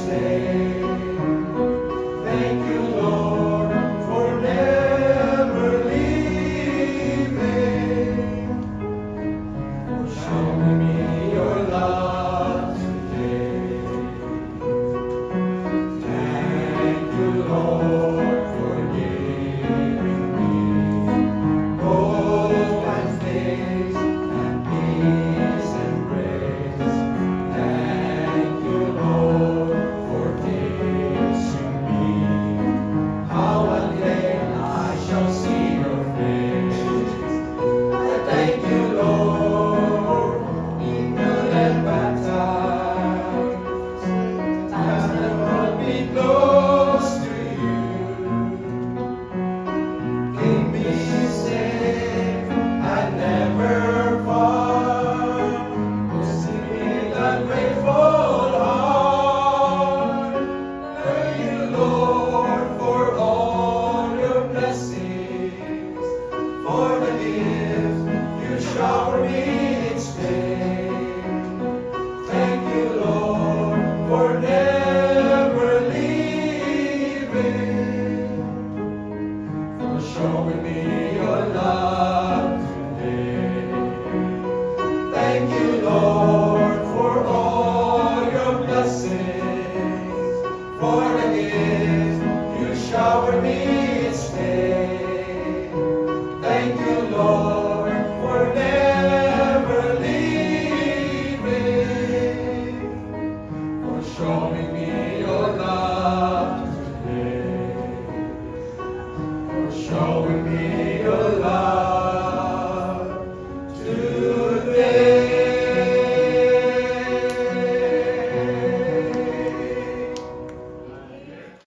stay. Thank you, Lord, for never leaving, for showing me your love today. Thank you, Lord, for giving me hope and faith and peace and grace. Thank you, Lord, for teaching me how one day I shall see your face. Thank you, Lord, renewed and baptized, as the world be close to you. Keep me safe and never far. Sing with a grateful heart. Thank you, Lord, for all your blessings, for the gifts you shower me each day. Thank you, Lord, for never leaving, for showing me your love today. Thank you, Lord, for all your blessings, for the gifts you shower me each day. Thank you, Lord, for never leaving, for showing me your love today, for showing me your love.